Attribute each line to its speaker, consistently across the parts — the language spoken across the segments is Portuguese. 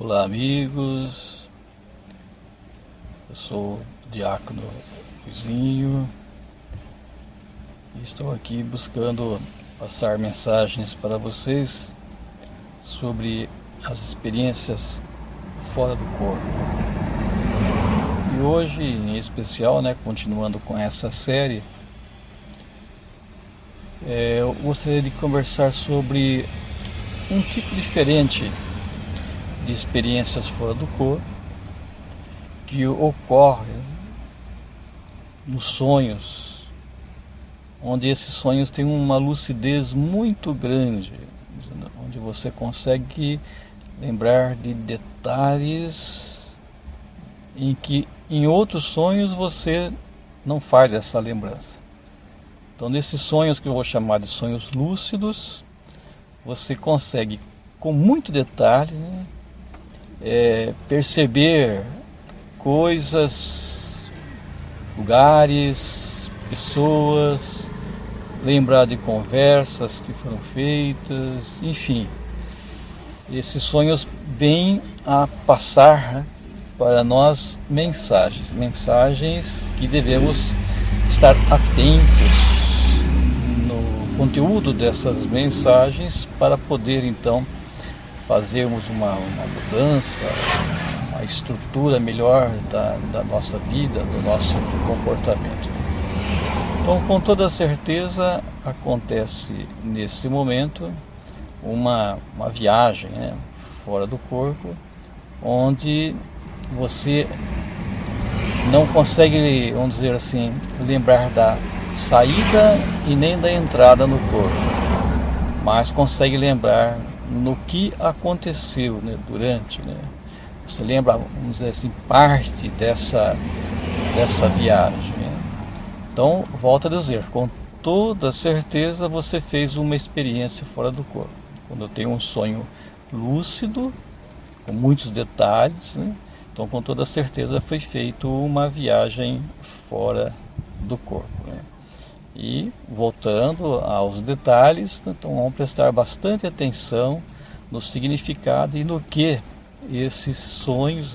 Speaker 1: Olá, amigos. Eu sou o Diácono Luizinho e estou aqui buscando passar mensagens para vocês sobre as experiências fora do corpo. E hoje, em especial, continuando com essa série, eu gostaria de conversar sobre um tipo diferente de experiências fora do corpo que ocorre nos sonhos, onde esses sonhos têm uma lucidez muito grande, onde você consegue lembrar de detalhes em que em outros sonhos você não faz essa lembrança. Então, nesses sonhos que eu vou chamar de sonhos lúcidos, você consegue com muito detalhe perceber coisas, lugares, pessoas, lembrar de conversas que foram feitas, enfim. Esses sonhos vêm a passar para nós mensagens que devemos estar atentos no conteúdo dessas mensagens para poder então fazermos uma mudança, uma estrutura melhor da nossa vida, do nosso comportamento. Então, com toda certeza, acontece nesse momento uma viagem fora do corpo, onde você não consegue, vamos dizer assim, lembrar da saída e nem da entrada no corpo, mas consegue lembrar no que aconteceu durante. Você lembra, vamos dizer assim, parte dessa viagem. Então, volto a dizer, com toda certeza você fez uma experiência fora do corpo. Quando eu tenho um sonho lúcido, com muitos detalhes, então com toda certeza foi feita uma viagem fora do corpo. E voltando aos detalhes, então vamos prestar bastante atenção no significado e no que esses sonhos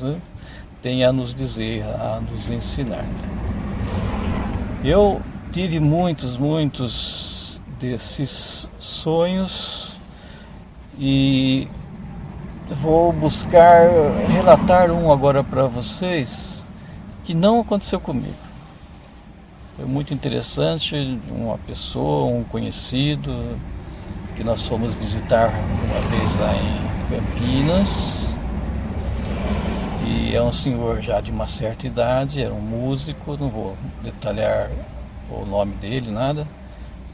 Speaker 1: têm a nos dizer, a nos ensinar. Eu tive muitos desses sonhos e vou buscar relatar um agora para vocês que não aconteceu comigo. Foi muito interessante, uma pessoa, um conhecido, que nós fomos visitar uma vez lá em Campinas. E é um senhor já de uma certa idade, era um músico, não vou detalhar o nome dele, nada,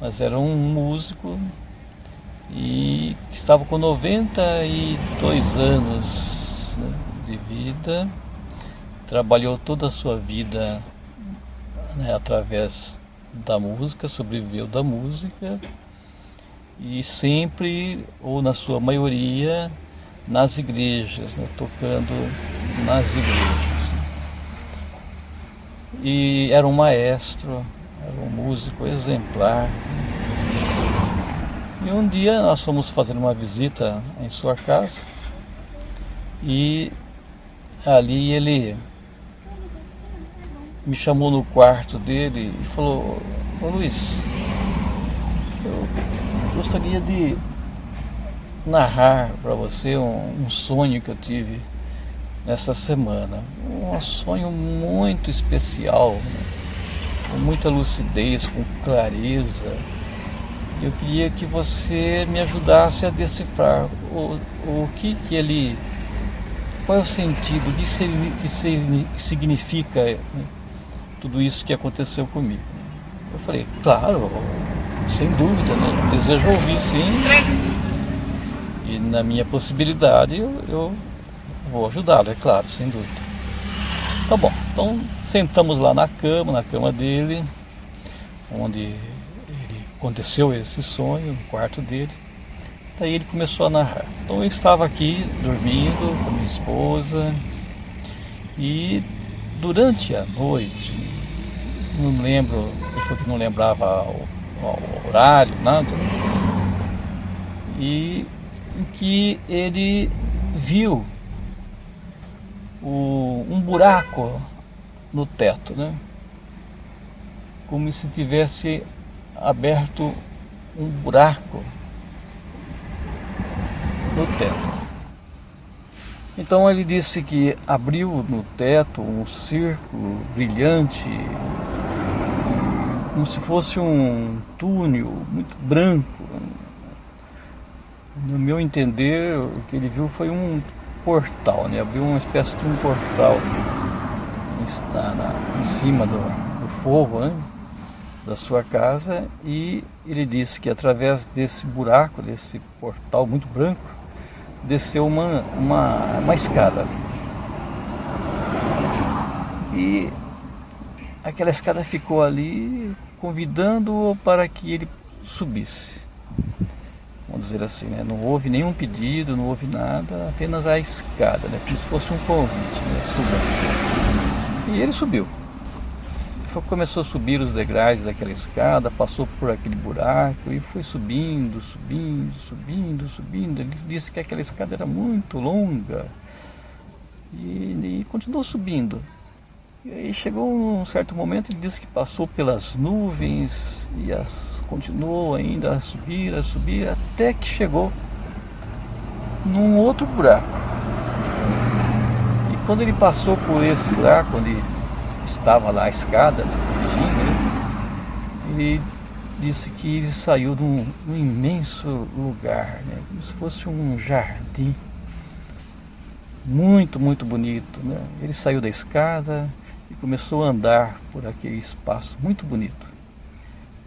Speaker 1: mas era um músico e que estava com 92 anos de vida, trabalhou toda a sua vida através da música, sobreviveu da música e sempre, ou na sua maioria, nas igrejas, tocando nas igrejas. E era um maestro, era um músico exemplar. E um dia nós fomos fazer uma visita em sua casa e ali ele me chamou no quarto dele e falou: "Ô Luiz, eu gostaria de narrar para você um sonho que eu tive nessa semana. Um sonho muito especial, com muita lucidez, com clareza. Eu queria que você me ajudasse a decifrar o que ele... Qual é o sentido, o que significa tudo isso que aconteceu comigo." Eu falei: "Claro, sem dúvida, desejo ouvir, sim. E na minha possibilidade eu vou ajudá-lo, é claro, sem dúvida." Tá bom, então sentamos lá na cama dele, onde ele aconteceu esse sonho, no quarto dele. Daí ele começou a narrar. Então eu estava aqui dormindo com minha esposa e durante a noite, não lembro, ele falou que não lembrava o horário, nada, e em que ele viu um buraco no teto, né? Como se tivesse aberto um buraco no teto. Então ele disse que abriu no teto um círculo brilhante, como se fosse um túnel muito branco. No meu entender, o que ele viu foi um portal, né? Abriu uma espécie de um portal em cima do forro, né? Da sua casa, e ele disse que através desse buraco, desse portal muito branco, desceu uma escada. E aquela escada ficou ali convidando-o para que ele subisse. Vamos dizer assim, né? Não houve nenhum pedido, não houve nada, apenas a escada, né? Como se fosse um convite, né? Subindo. E ele subiu. Começou a subir os degraus daquela escada, passou por aquele buraco e foi subindo. Ele disse que aquela escada era muito longa e continuou subindo. E aí chegou um certo momento, ele disse que passou pelas nuvens e continuou ainda a subir, até que chegou num outro buraco. E quando ele passou por esse buraco, onde estava lá a escada, ele disse que ele saiu de um imenso lugar, né? Como se fosse um jardim muito, muito bonito, né? Ele saiu da escada e começou a andar por aquele espaço muito bonito.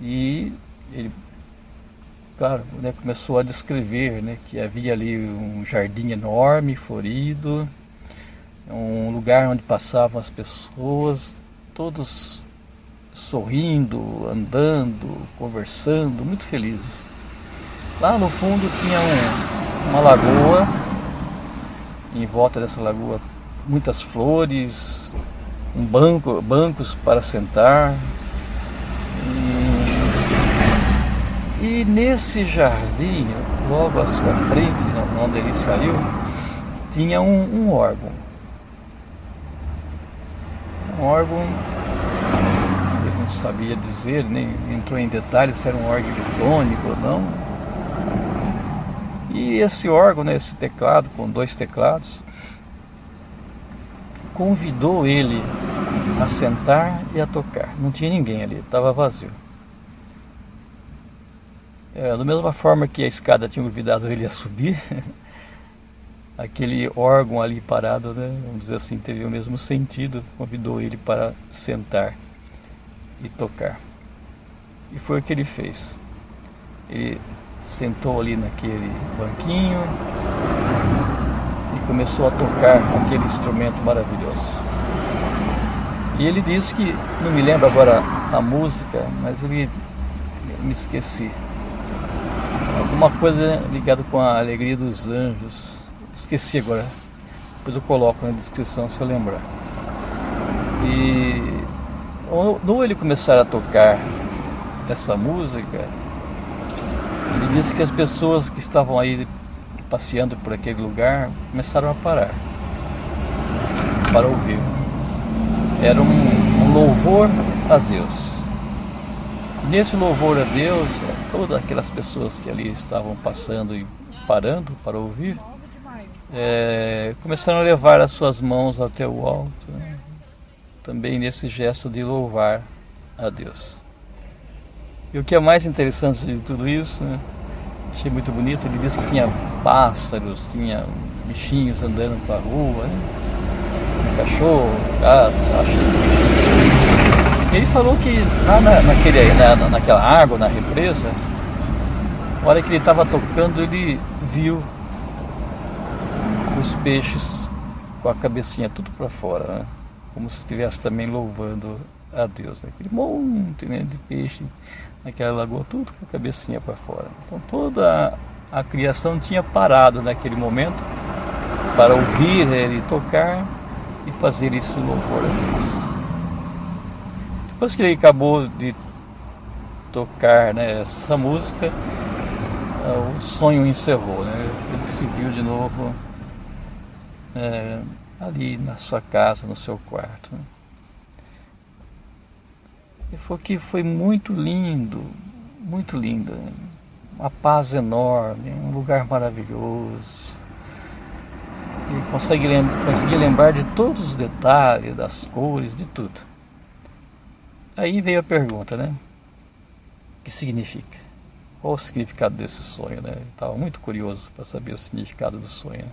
Speaker 1: E ele, claro, né, começou a descrever, né, que havia ali um jardim enorme, florido, um lugar onde passavam as pessoas, todos sorrindo, andando, conversando, muito felizes. Lá no fundo tinha uma lagoa, em volta dessa lagoa muitas flores, bancos para sentar. E nesse jardim, logo à sua frente, onde ele saiu, tinha um órgão. Um órgão, ele não sabia dizer, nem entrou em detalhes se era um órgão eletrônico ou não. E esse órgão, né, esse teclado, com 2 teclados, convidou ele a sentar e a tocar. Não tinha ninguém ali, estava vazio. Da mesma forma que a escada tinha convidado ele a subir, aquele órgão ali parado, né, vamos dizer assim, teve o mesmo sentido, convidou ele para sentar e tocar. E foi o que ele fez. Ele sentou ali naquele banquinho e começou a tocar aquele instrumento maravilhoso. E ele disse que, não me lembro agora a música, mas eu me esqueci. Alguma coisa ligada com a alegria dos anjos. Esqueci agora. Depois eu coloco na descrição se eu lembrar. E no ele começar a tocar essa música, ele disse que as pessoas que estavam aí passeando por aquele lugar começaram a parar para ouvir. Era um louvor a Deus. Nesse louvor a Deus, todas aquelas pessoas que ali estavam passando e parando para ouvir, começaram a levar as suas mãos até o alto, né? Também nesse gesto de louvar a Deus. E o que é mais interessante de tudo isso, né? Achei muito bonito, ele disse que tinha pássaros, tinha bichinhos andando pela rua, né? Cachorro, gato, achei bichinhos. Ele falou que lá naquela água, na represa, na hora que ele estava tocando, ele viu os peixes com a cabecinha tudo para fora, né? Como se estivesse também louvando a Deus, né? Aquele monte, né, de peixe naquela lagoa, tudo com a cabecinha para fora. Então toda a criação tinha parado naquele momento para ouvir ele tocar e fazer esse louvor a Deus. Depois que ele acabou de tocar, né, essa música, o sonho encerrou, né? Ele se viu de novo ali na sua casa, no seu quarto, né? E foi muito lindo, né? Uma paz enorme, um lugar maravilhoso. E consegui lembrar de todos os detalhes, das cores, de tudo. Aí veio a pergunta, né? O que significa? Qual o significado desse sonho, né? Eu estava muito curioso para saber o significado do sonho.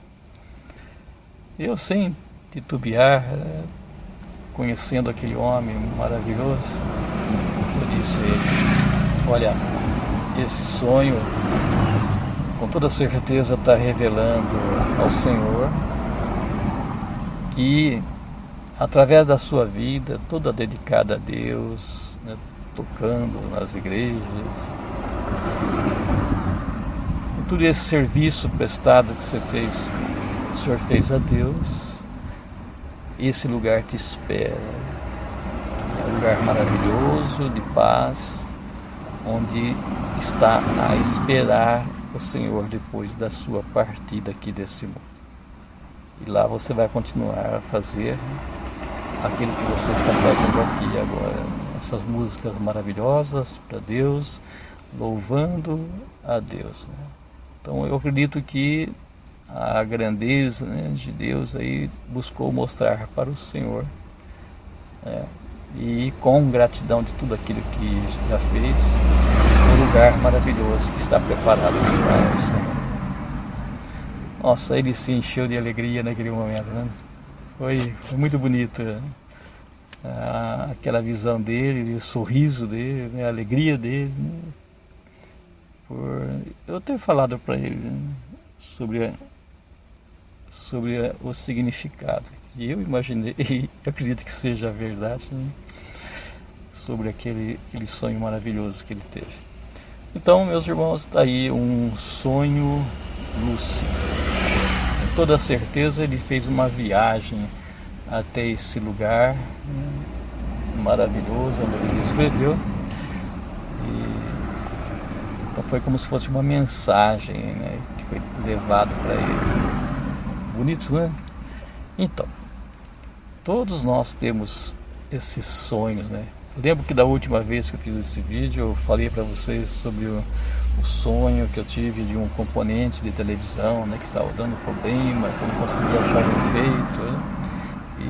Speaker 1: Eu, sem titubear, conhecendo aquele homem maravilhoso, eu disse a ele: olha, esse sonho com toda certeza está revelando ao Senhor que através da sua vida toda dedicada a Deus, né, tocando nas igrejas, todo esse serviço prestado que você fez, o Senhor fez a Deus, esse lugar te espera. É um lugar maravilhoso, de paz, onde está a esperar o Senhor depois da sua partida aqui desse mundo. E lá você vai continuar a fazer aquilo que você está fazendo aqui agora. Essas músicas maravilhosas para Deus, louvando a Deus, né? Então eu acredito que a grandeza, né, de Deus aí buscou mostrar para o Senhor, e com gratidão de tudo aquilo que já fez, um lugar maravilhoso que está preparado para o Senhor. Nossa, ele se encheu de alegria naquele momento, né? Foi muito bonito, aquela visão dele, o sorriso dele, né, a alegria dele, né? Eu ter falado para ele, né, sobre o significado que eu imaginei e acredito que seja a verdade, né, sobre aquele sonho maravilhoso que ele teve. Então, meus irmãos, está aí um sonho lúcido. Com toda certeza ele fez uma viagem até esse lugar, né, maravilhoso, onde ele descreveu. Então foi como se fosse uma mensagem, né, que foi levado para ele. Bonito, né? Então, todos nós temos esses sonhos, né? Eu lembro que da última vez que eu fiz esse vídeo, eu falei para vocês sobre o sonho que eu tive de um componente de televisão, né, que estava dando problema, que eu não conseguia achar o defeito, né?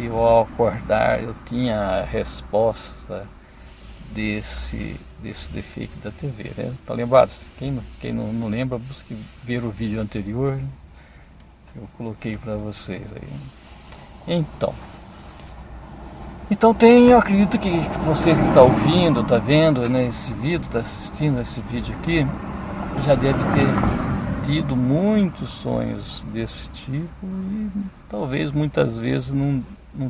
Speaker 1: E ao acordar eu tinha a resposta desse defeito da TV, né? Tá lembrado? Quem não lembra, busque ver o vídeo anterior, eu coloquei para vocês aí. Então eu acredito que vocês que estão ouvindo, está vendo, né, esse vídeo, está assistindo esse vídeo aqui, já deve ter tido muitos sonhos desse tipo e talvez muitas vezes não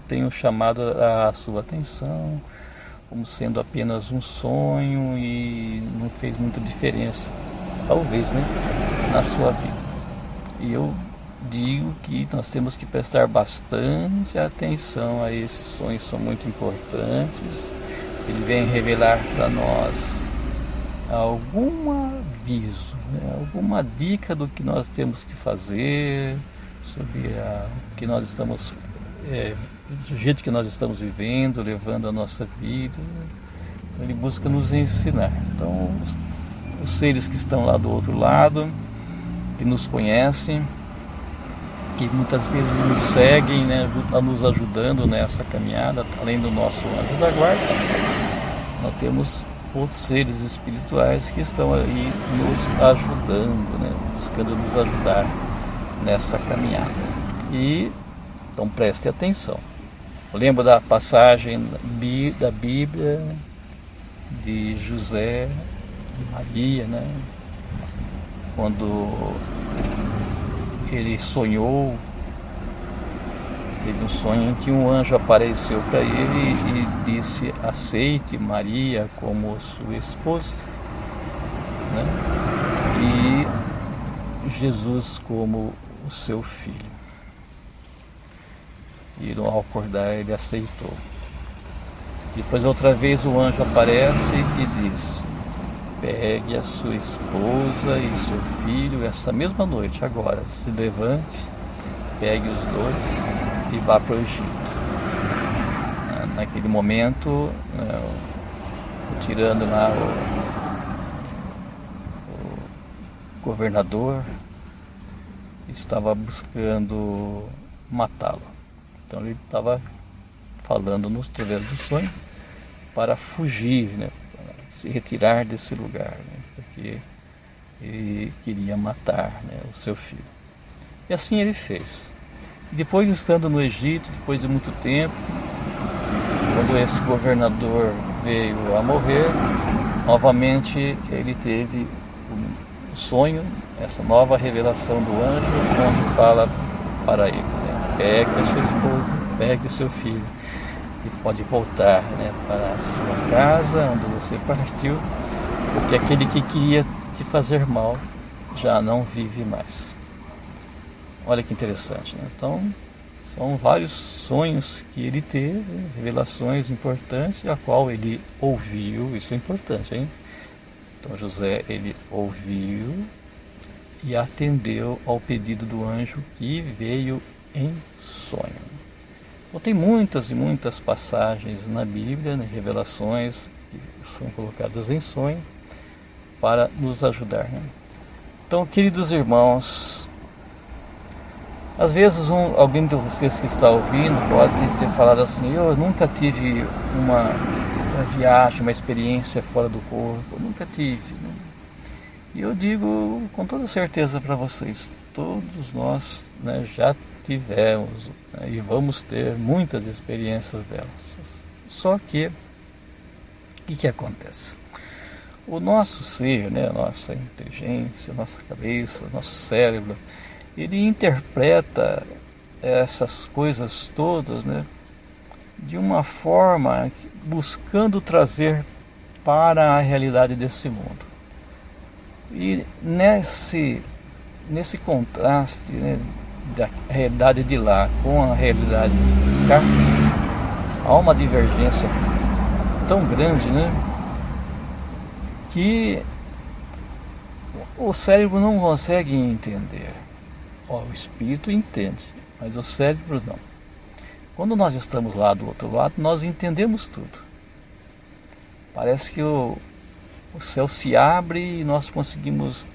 Speaker 1: tenham chamado a sua atenção, como sendo apenas um sonho e não fez muita diferença, talvez, né, na sua vida. E eu digo que nós temos que prestar bastante atenção a esses sonhos, são muito importantes. Ele vem revelar para nós algum aviso, né, alguma dica do que nós temos que fazer, sobre o que nós estamos do jeito que nós estamos vivendo, levando a nossa vida. Ele busca nos ensinar. Então, os seres que estão lá do outro lado, que nos conhecem, que muitas vezes nos seguem, né, nos ajudando nessa caminhada, além do nosso anjo da guarda, nós temos outros seres espirituais que estão aí nos ajudando, né, buscando nos ajudar nessa caminhada. Então preste atenção. Eu lembro da passagem da Bíblia de José e Maria, né? Quando ele sonhou, teve um sonho em que um anjo apareceu para ele e disse: aceite Maria como sua esposa, né? E Jesus como o seu filho. E ao acordar ele aceitou. Depois outra vez o anjo aparece e diz: pegue a sua esposa e seu filho essa mesma noite agora, se levante, pegue os dois e vá para o Egito. Naquele momento, tirando lá o governador estava buscando matá-lo. Então ele estava falando através do sonho para fugir, né, para se retirar desse lugar, né, porque ele queria matar, né, o seu filho. E assim ele fez. Depois, estando no Egito, depois de muito tempo, quando esse governador veio a morrer, novamente ele teve o sonho, essa nova revelação do anjo, onde fala para ele, né, pegue a sua esposa, pegue o seu filho e pode voltar, né, para a sua casa, onde você partiu, porque aquele que queria te fazer mal já não vive mais. Olha que interessante, né? Então, são vários sonhos que ele teve, revelações importantes, a qual ele ouviu, isso é importante, hein? Então José, ele ouviu e atendeu ao pedido do anjo que veio em sonho. Então tem muitas e muitas passagens na Bíblia, né, revelações que são colocadas em sonho para nos ajudar, né? Então, queridos irmãos, às vezes alguém de vocês que está ouvindo pode ter falado assim: eu nunca tive uma viagem, uma experiência fora do corpo, nunca tive, né? E eu digo com toda certeza para vocês, todos nós, né, já tivemos, né, e vamos ter muitas experiências delas. Só que, o que acontece? O nosso ser, né, a nossa inteligência, a nossa cabeça, nosso cérebro, ele interpreta essas coisas todas, né, de uma forma buscando trazer para a realidade desse mundo. E nesse contraste, né, da realidade de lá com a realidade de cá, há uma divergência tão grande, né, que o cérebro não consegue entender. O espírito entende, mas o cérebro não. Quando nós estamos lá do outro lado, nós entendemos tudo. Parece que o céu se abre e nós conseguimos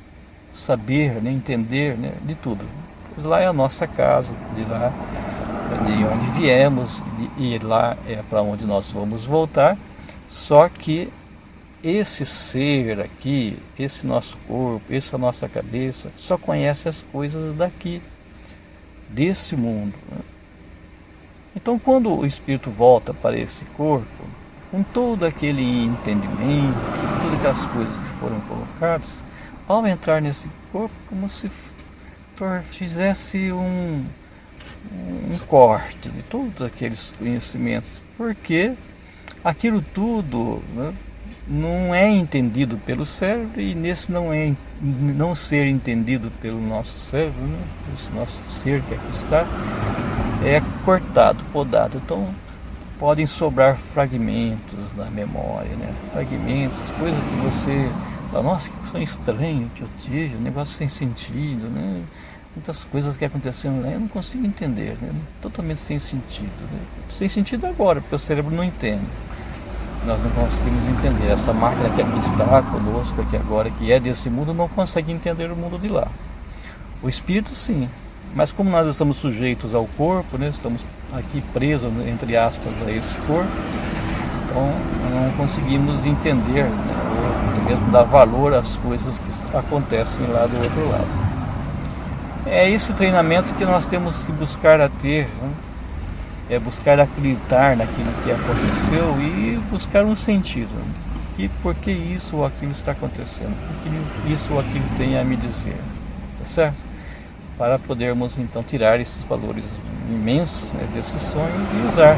Speaker 1: saber, né, entender, né, de tudo. Pois lá é a nossa casa, de lá é de onde viemos, e lá é para onde nós vamos voltar. Só que esse ser aqui, esse nosso corpo, essa nossa cabeça, só conhece as coisas daqui, desse mundo, né? Então, quando o espírito volta para esse corpo, com todo aquele entendimento, todas aquelas coisas que foram colocadas, ao entrar nesse corpo, como se fizesse um corte de todos aqueles conhecimentos, porque aquilo tudo, né, não é entendido pelo cérebro, e nesse não ser entendido pelo nosso cérebro, né, esse nosso ser que aqui está, é cortado, podado. Então podem sobrar fragmentos na memória, né, fragmentos, coisas que você fala: nossa, que sonho estranho que eu tive, um negócio sem sentido, né, muitas coisas que aconteceram lá eu não consigo entender, né, totalmente sem sentido, né? Sem sentido agora, porque o cérebro não entende. Nós não conseguimos entender. Essa máquina que aqui está conosco, aqui agora, que é desse mundo, não consegue entender o mundo de lá. O espírito sim, mas como nós estamos sujeitos ao corpo, né, estamos aqui presos, entre aspas, a esse corpo, então não conseguimos entender, né, ou mesmo dar valor às coisas que acontecem lá do outro lado. É esse treinamento que nós temos que buscar a ter, né? É buscar acreditar naquilo que aconteceu e buscar um sentido. E por que isso ou aquilo está acontecendo? Por que isso ou aquilo tem a me dizer? Tá certo? Para podermos então tirar esses valores imensos, né, desses sonhos e usar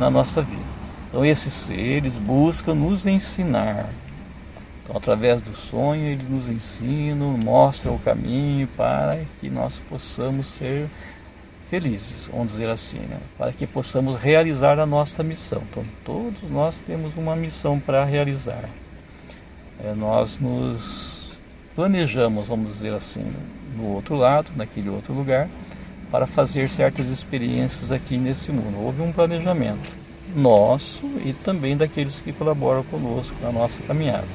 Speaker 1: na nossa vida. Então esses seres buscam nos ensinar. Então, através do sonho, eles nos ensinam, mostram o caminho para que nós possamos ser felizes, vamos dizer assim, né? Para que possamos realizar a nossa missão. Então todos nós temos uma missão para realizar. Nós nos planejamos, vamos dizer assim, no outro lado, naquele outro lugar, para fazer certas experiências aqui nesse mundo. Houve um planejamento nosso e também daqueles que colaboram conosco na nossa caminhada.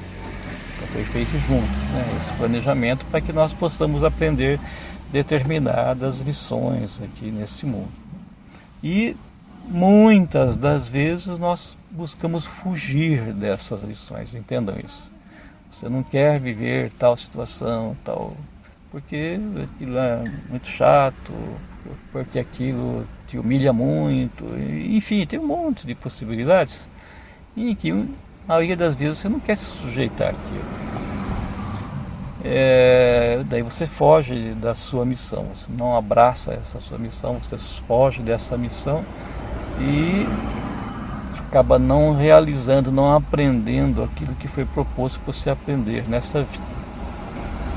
Speaker 1: Então foi feito junto, né, esse planejamento para que nós possamos aprender determinadas lições aqui nesse mundo. E muitas das vezes nós buscamos fugir dessas lições, entendam isso. Você não quer viver tal situação, tal, porque aquilo é muito chato, porque aquilo te humilha muito, enfim, tem um monte de possibilidades em que a maioria das vezes você não quer se sujeitar àquilo. Daí você foge da sua missão, você não abraça essa sua missão, você foge dessa missão e acaba não realizando, não aprendendo aquilo que foi proposto para você aprender nessa vida.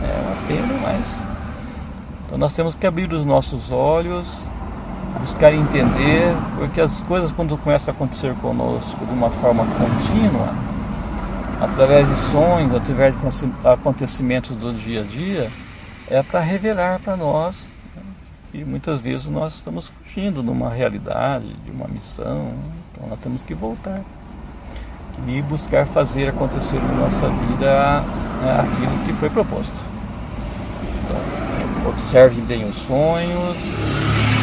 Speaker 1: É uma pena, mas então nós temos que abrir os nossos olhos, buscar entender, porque as coisas quando começam a acontecer conosco de uma forma contínua, através de sonhos, através de acontecimentos do dia a dia, é para revelar para nós, né, que muitas vezes nós estamos fugindo de uma realidade, de uma missão. Então nós temos que voltar e buscar fazer acontecer na nossa vida aquilo que foi proposto. Então, observe bem os sonhos,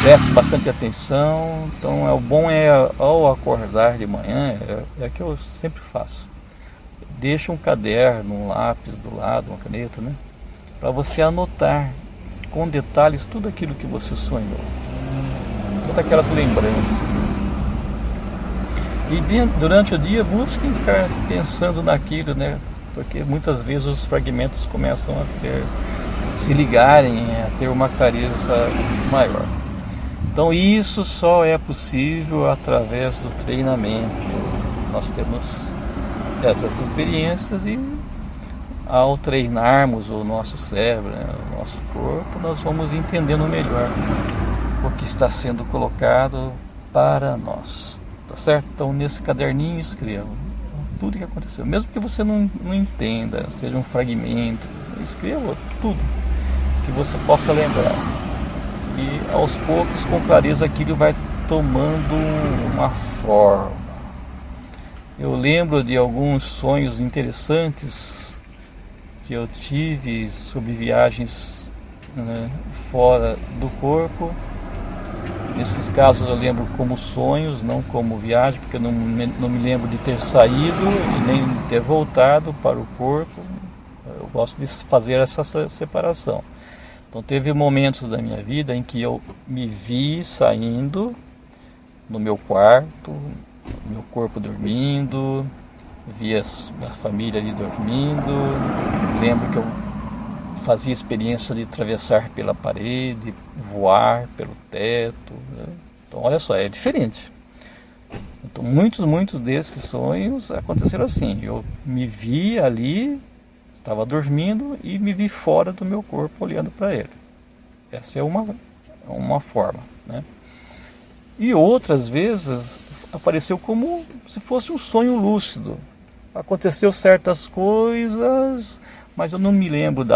Speaker 1: preste bastante atenção. Então, o bom é ao acordar de manhã, é o que eu sempre faço. Deixa um caderno, um lápis do lado, uma caneta, né? Para você anotar com detalhes tudo aquilo que você sonhou, todas aquelas lembranças. E durante o dia busque ficar pensando naquilo, né? Porque muitas vezes os fragmentos começam a se ligarem, a ter uma clareza maior. Então isso só é possível através do treinamento. Nós temos essas experiências e ao treinarmos o nosso cérebro, né, o nosso corpo, nós vamos entendendo melhor o que está sendo colocado para nós, tá certo? Então nesse caderninho escreva tudo que aconteceu, mesmo que você não entenda, seja um fragmento, escreva tudo que você possa lembrar e aos poucos com clareza aquilo vai tomando uma forma. Eu lembro de alguns sonhos interessantes que eu tive sobre viagens, né, fora do corpo. Nesses casos eu lembro como sonhos, não como viagem, porque eu não me lembro de ter saído e nem de ter voltado para o corpo. Eu gosto de fazer essa separação. Então teve momentos da minha vida em que eu me vi saindo no meu quarto, meu corpo dormindo, via a família ali dormindo. Lembro que eu fazia experiência de atravessar pela parede, voar pelo teto, né? Então olha só, é diferente. Então muitos desses sonhos aconteceram assim. Eu me vi ali, estava dormindo e me vi fora do meu corpo olhando para ele. Essa é uma forma, né? E outras vezes apareceu como se fosse um sonho lúcido. Aconteceu certas coisas, mas eu não me lembro de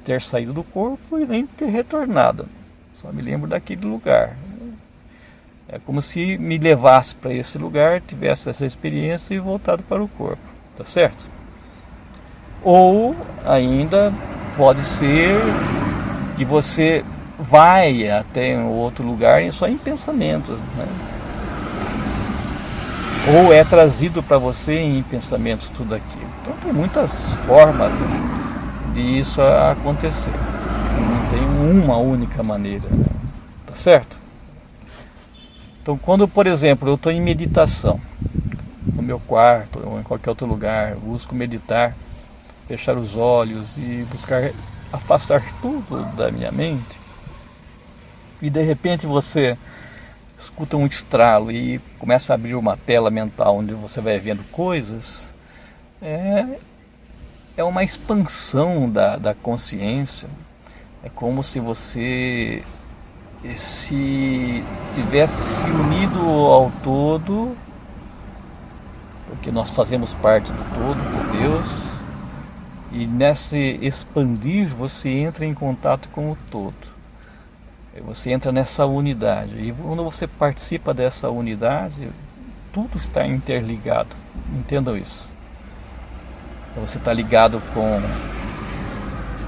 Speaker 1: ter saído do corpo e nem ter retornado. Só me lembro daquele lugar. É como se me levasse para esse lugar, tivesse essa experiência e voltado para o corpo, tá certo? Ou ainda pode ser que você vai até um outro lugar só em pensamentos, né? Ou é trazido para você em pensamentos tudo aquilo. Então tem muitas formas de isso acontecer. Não tem uma única maneira, né? Tá certo? Então quando, por exemplo, eu estou em meditação, no meu quarto ou em qualquer outro lugar, busco meditar, fechar os olhos e buscar afastar tudo da minha mente, e de repente você escuta um estralo e começa a abrir uma tela mental onde você vai vendo coisas, é uma expansão da consciência. É como se você se tivesse se unido ao todo, porque nós fazemos parte do todo, de Deus, e nesse expandir você entra em contato com o todo. Você entra nessa unidade, e quando você participa dessa unidade, tudo está interligado. Entendam isso. Você está ligado com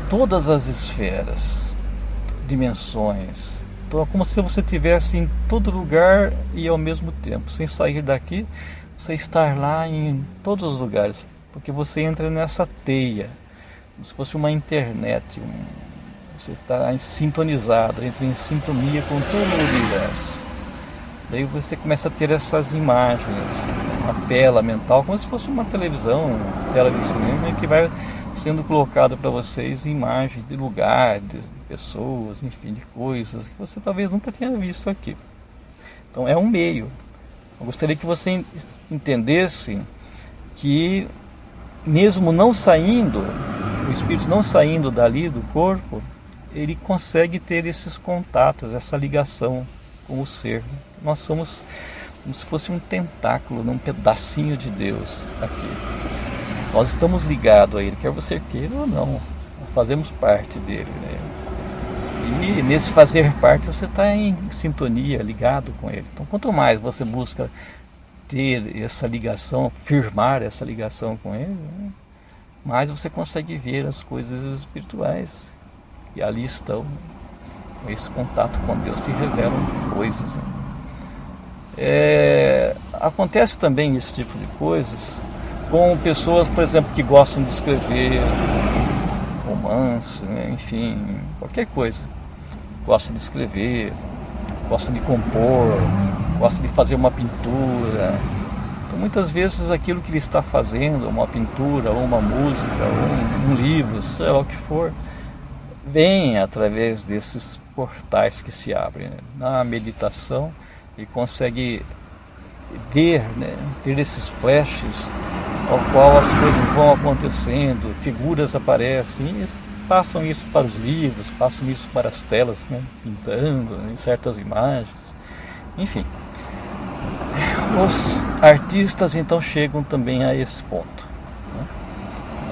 Speaker 1: todas as esferas, dimensões, como se você estivesse em todo lugar e ao mesmo tempo, sem sair daqui, você estar lá em todos os lugares, porque você entra nessa teia, como se fosse uma internet, você está sintonizado, entra em sintonia com todo o universo. Daí você começa a ter essas imagens, uma tela mental, como se fosse uma televisão, uma tela de cinema, que vai sendo colocado para vocês imagens de lugares, de pessoas, enfim, de coisas que você talvez nunca tenha visto aqui. Então é um meio. Eu gostaria que você entendesse que mesmo não saindo, o espírito não saindo dali do corpo, ele consegue ter esses contatos, essa ligação com o ser. Nós somos como se fosse um tentáculo, um pedacinho de Deus aqui. Nós estamos ligados a Ele, quer você queira ou não, fazemos parte dele, né? E nesse fazer parte você está em sintonia, ligado com Ele. Então quanto mais você busca ter essa ligação, firmar essa ligação com Ele, né, mais você consegue ver as coisas espirituais. E ali estão, esse contato com Deus te revelam coisas, né? Acontece também esse tipo de coisas com pessoas, por exemplo, que gostam de escrever romance, né? Enfim, qualquer coisa. Gosta de escrever, gosta de compor, gosta de fazer uma pintura. Então, muitas vezes aquilo que ele está fazendo, uma pintura, ou uma música, ou um livro, seja lá o que for, vem através desses portais que se abrem, né? Na meditação ele consegue ver, né? Ter esses flashes ao qual as coisas vão acontecendo, figuras aparecem, e passam isso para os livros, passam isso para as telas, né? Pintando, né? Certas imagens, enfim. Os artistas então chegam também a esse ponto, né?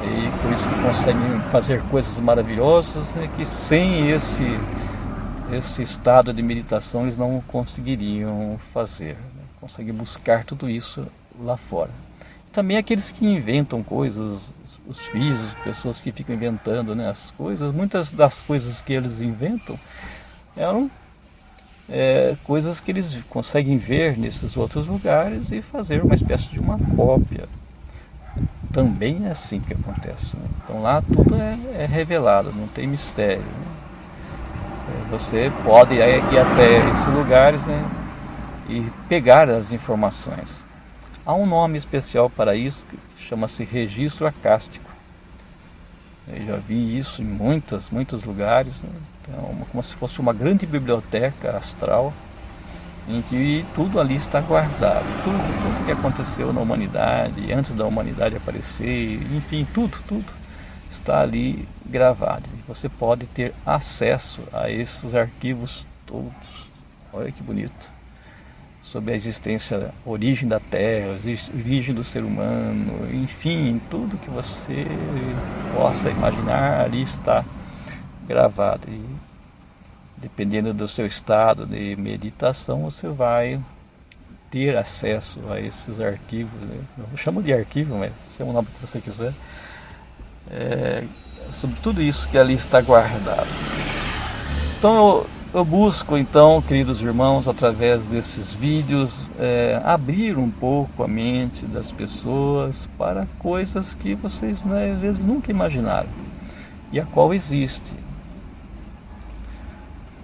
Speaker 1: E por isso que conseguem fazer coisas maravilhosas, né? Que sem esse estado de meditação eles não conseguiriam fazer, né? Conseguem buscar tudo isso lá fora. E também aqueles que inventam coisas, os físicos, pessoas que ficam inventando, né, as coisas, muitas das coisas que eles inventam eram coisas que eles conseguem ver nesses outros lugares e fazer uma espécie de uma cópia. Também é assim que acontece, né? Então lá tudo é revelado, não tem mistério, né? Você pode ir até esses lugares, né, e pegar as informações. Há um nome especial para isso que chama-se registro acástico. Eu já vi isso em muitos lugares, né? Então, como se fosse uma grande biblioteca astral, em que tudo ali está guardado, tudo que aconteceu na humanidade, antes da humanidade aparecer, enfim, tudo está ali gravado. Você pode ter acesso a esses arquivos todos. Olha que bonito. Sobre a existência, a origem da Terra, a origem do ser humano, enfim, tudo que você possa imaginar ali está gravado. E dependendo do seu estado de meditação, você vai ter acesso a esses arquivos, né? Eu chamo de arquivo, mas chama o nome que você quiser. Sobre tudo isso que ali está guardado. Então eu busco, então, queridos irmãos, através desses vídeos, abrir um pouco a mente das pessoas para coisas que vocês, né, às vezes nunca imaginaram e a qual existe.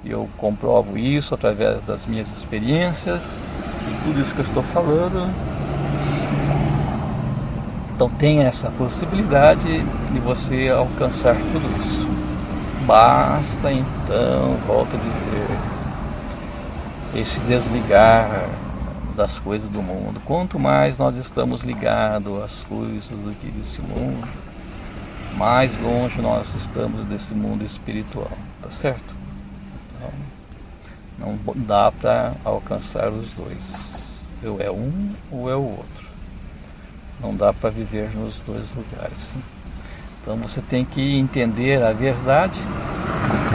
Speaker 1: Eu comprovo isso através das minhas experiências e tudo isso que eu estou falando. Então tem essa possibilidade de você alcançar tudo isso. Basta então, volto a dizer, esse desligar das coisas do mundo. Quanto mais nós estamos ligados às coisas aqui desse mundo, mais longe nós estamos desse mundo espiritual, tá certo? Então, não dá para alcançar os dois. Ou é um ou é o outro. Não dá para viver nos dois lugares. Então você tem que entender a verdade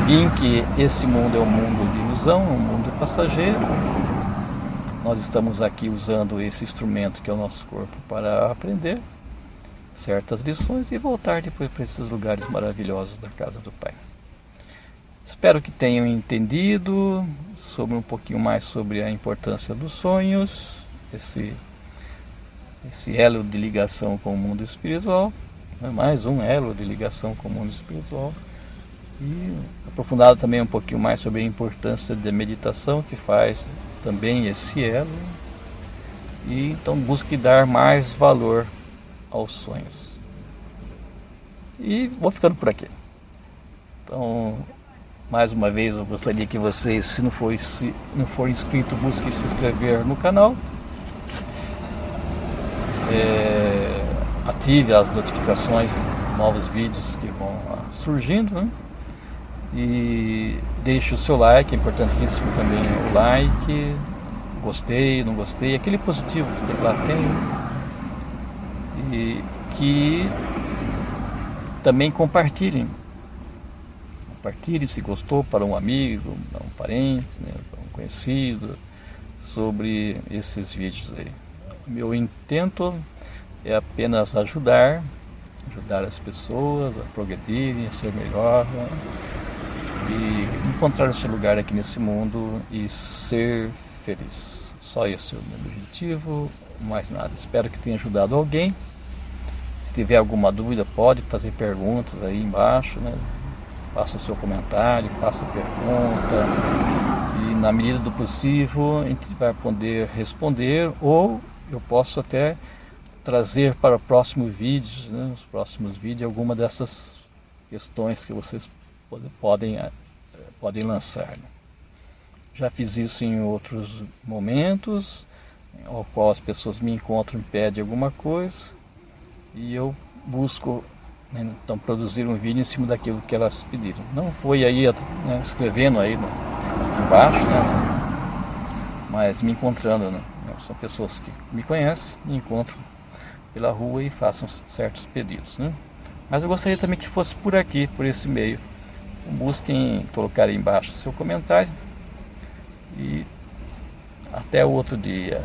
Speaker 1: em que esse mundo é um mundo de ilusão, um mundo passageiro. Nós estamos aqui usando esse instrumento que é o nosso corpo para aprender certas lições e voltar depois para esses lugares maravilhosos da casa do Pai. Espero que tenham entendido sobre um pouquinho mais sobre a importância dos sonhos, esse elo de ligação com o mundo espiritual, mais um elo de ligação com o mundo espiritual, e aprofundado também um pouquinho mais sobre a importância da meditação, que faz também esse elo, e então busque dar mais valor aos sonhos. E vou ficando por aqui. Então, mais uma vez eu gostaria que vocês, se não for inscrito, busquem se inscrever no canal. Ative as notificações de novos vídeos que vão surgindo, né? E deixe o seu like, é importantíssimo também o like, gostei, não gostei, aquele positivo que o teclado tem, e que também compartilhem se gostou para um amigo, para um parente, né, para um conhecido, sobre esses vídeos aí. Meu intento é apenas ajudar as pessoas a progredirem, a ser melhor, né? E encontrar o seu lugar aqui nesse mundo e ser feliz. Só esse é o meu objetivo, mais nada. Espero que tenha ajudado alguém. Se tiver alguma dúvida, pode fazer perguntas aí embaixo, né? Faça o seu comentário, faça pergunta, e na medida do possível a gente vai poder responder, ou eu posso até trazer para o próximo vídeo, né, os próximos vídeos, alguma dessas questões que vocês podem lançar. Né? Já fiz isso em outros momentos, ao qual as pessoas me encontram e pedem alguma coisa, e eu busco, né, então, produzir um vídeo em cima daquilo que elas pediram. Não foi aí, né, escrevendo aí embaixo, né, mas me encontrando, né? São pessoas que me conhecem, me encontram pela rua e façam certos pedidos, né? Mas eu gostaria também que fosse por aqui, por esse meio. Busquem colocar aí embaixo seu comentário e até o outro dia.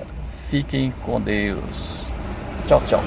Speaker 1: Fiquem com Deus. Tchau, tchau.